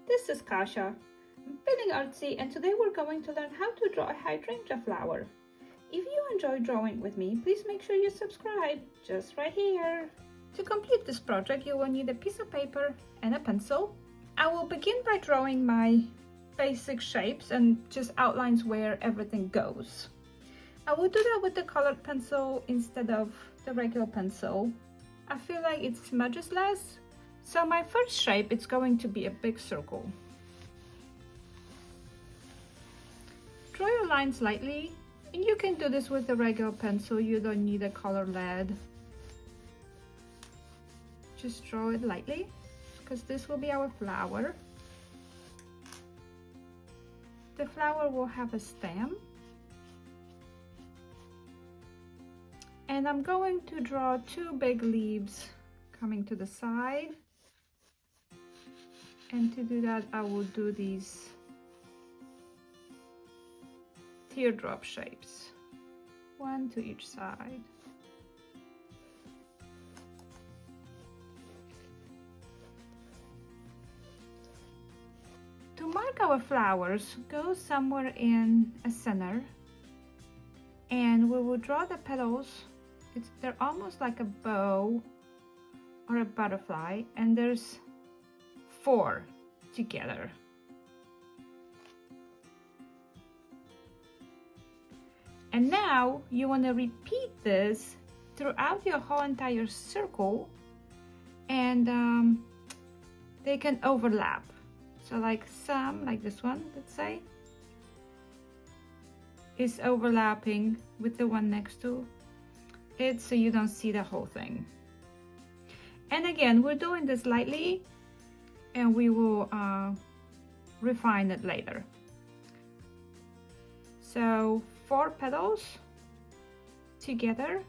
This is Kasha. I'm feeling artsy and today we're going to learn how to draw a hydrangea flower. If you enjoy drawing with me, please make sure you subscribe just right here. To complete this project, you will need a piece of paper and a pencil. I will begin by drawing my basic shapes and just outlines where everything goes. I will do that with the colored pencil instead of the regular pencil. I feel like it smudges less. So my first shape is going to be a big circle. Draw your lines lightly, and you can do this with a regular pencil. You don't need a color lead. Just draw it lightly, because this will be our flower. The flower will have a stem. And I'm going to draw two big leaves coming to the side. And to do that, I will do these teardrop shapes, one to each side. To mark our flowers, go somewhere in a center, and we will draw the petals. They're almost like a bow or a butterfly, and there's 4 together. And now you want to repeat this throughout your whole entire circle, and they can overlap. So like this one, let's say, is overlapping with the one next to it, so you don't see the whole thing. And again, we're doing this lightly, and we will refine it later. So 4 petals together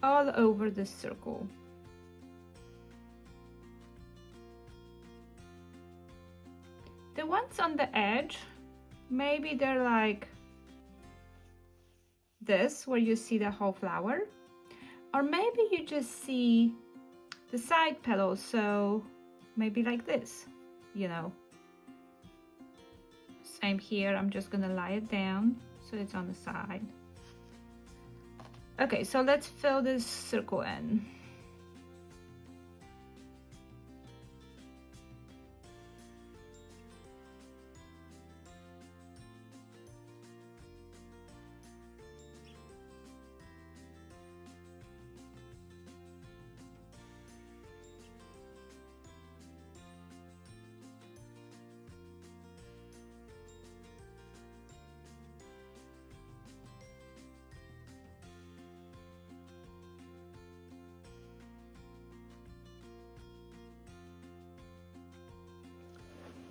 all over this circle. The ones on the edge, maybe they're like this, where you see the whole flower, or maybe you just see the side petals, so maybe like this, you know. Same here, I'm just gonna lie it down so it's on the side. Okay, so let's fill this circle in.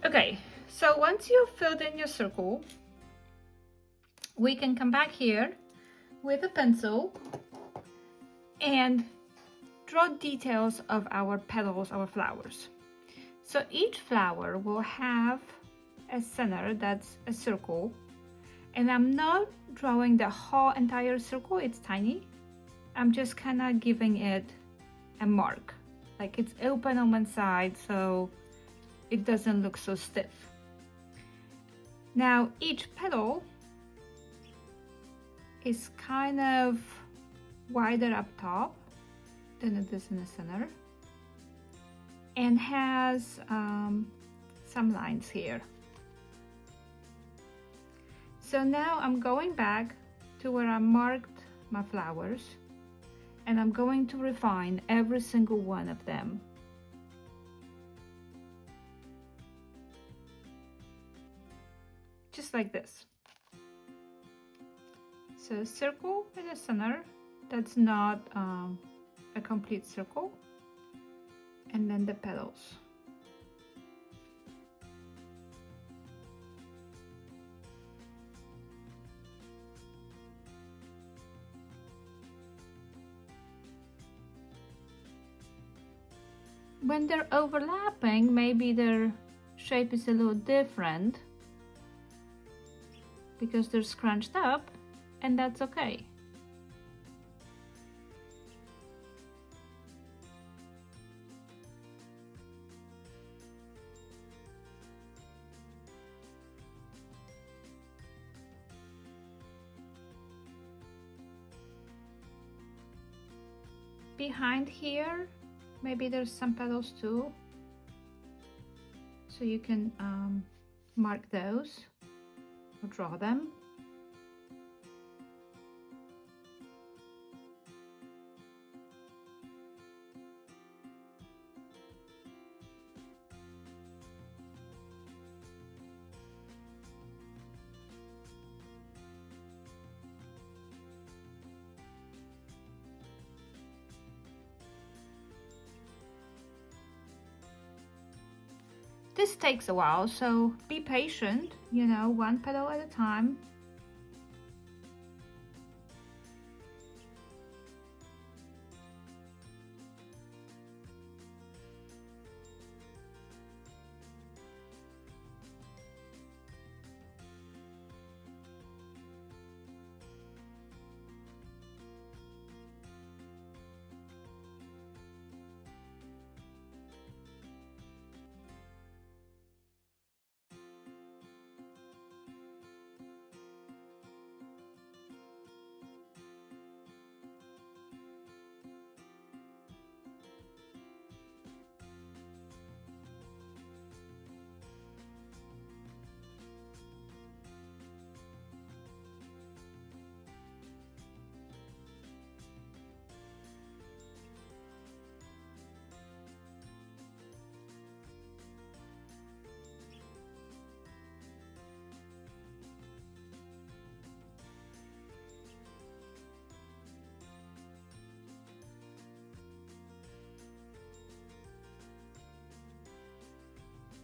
Okay, so once you've filled in your circle, we can come back here with a pencil and draw details of our petals, our flowers. So each flower will have a center that's a circle, and I'm not drawing the whole entire circle, it's tiny. I'm just kind of giving it a mark, like it's open on one side, so it doesn't look so stiff. Now each petal is kind of wider up top than it is in the center, and has some lines here. So now I'm going back to where I marked my flowers, and I'm going to refine every single one of them. Just like this. So circle in the center, that's not a complete circle, and then the petals. When they're overlapping, maybe their shape is a little different because they're scrunched up, and that's okay. behind here, maybe there's some petals too, so you can mark those or draw them. This takes a while, so be patient, you know, one petal at a time.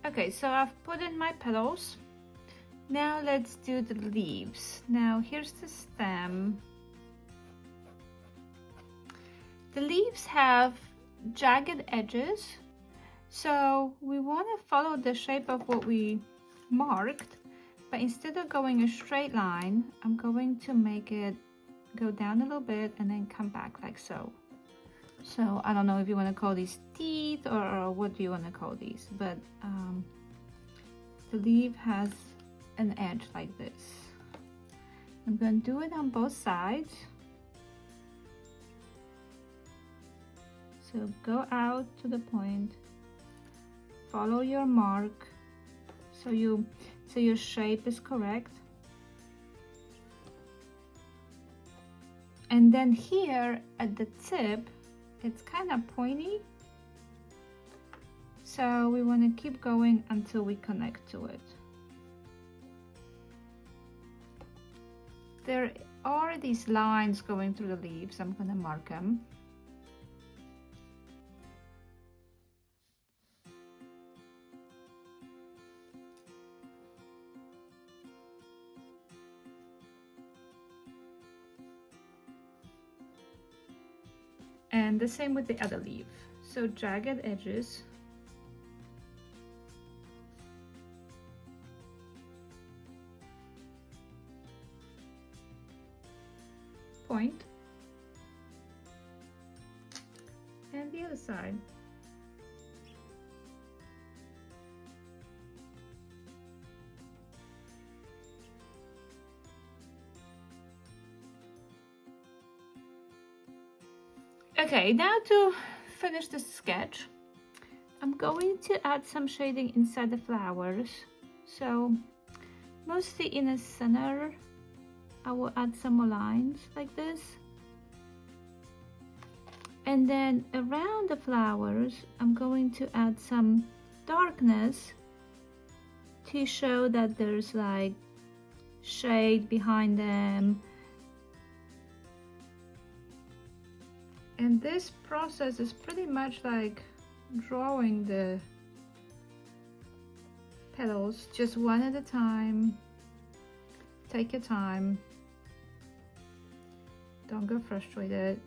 Okay, so I've put in my petals. Now let's do the leaves. Now here's the stem. The leaves have jagged edges, so we want to follow the shape of what we marked, but instead of going a straight line, I'm going to make it go down a little bit and then come back like so. So I don't know if you want to call these teeth or what do you want to call these, but the leaf has an edge like this. I'm going to do it on both sides. So go out to the point, follow your mark so your shape is correct. And then here at the tip, it's kind of pointy, so we want to keep going until we connect to it. There are these lines going through the leaves. I'm going to mark them. And the same with the other leaf. So jagged edges. Point. And the other side. Okay, now to finish the sketch, I'm going to add some shading inside the flowers. So mostly in the center, I will add some more lines like this. And then around the flowers, I'm going to add some darkness to show that there's like shade behind them. And this process is pretty much like drawing the petals, just one at a time. Take your time. Don't get frustrated.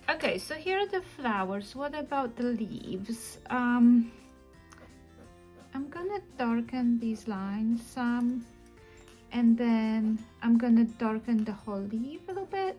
Okay, so here are the flowers. What about the leaves? I'm gonna darken these lines some, and then I'm gonna darken the whole leaf a little bit.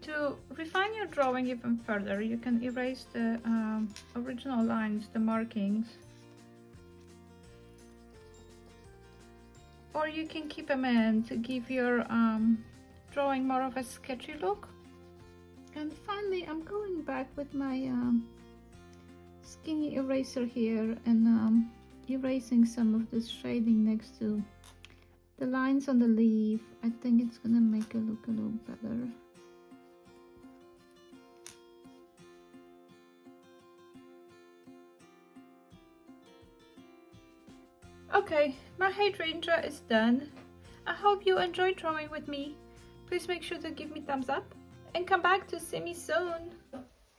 To refine your drawing even further, you can erase the original lines, the markings, or you can keep them in to give your drawing more of a sketchy look. And finally, I'm going back with my skinny eraser here and erasing some of this shading next to the lines on the leaf. I think it's gonna make it look a little better. Okay, my hydrangea is done. I hope you enjoyed drawing with me. Please make sure to give me thumbs up and come back to see me soon.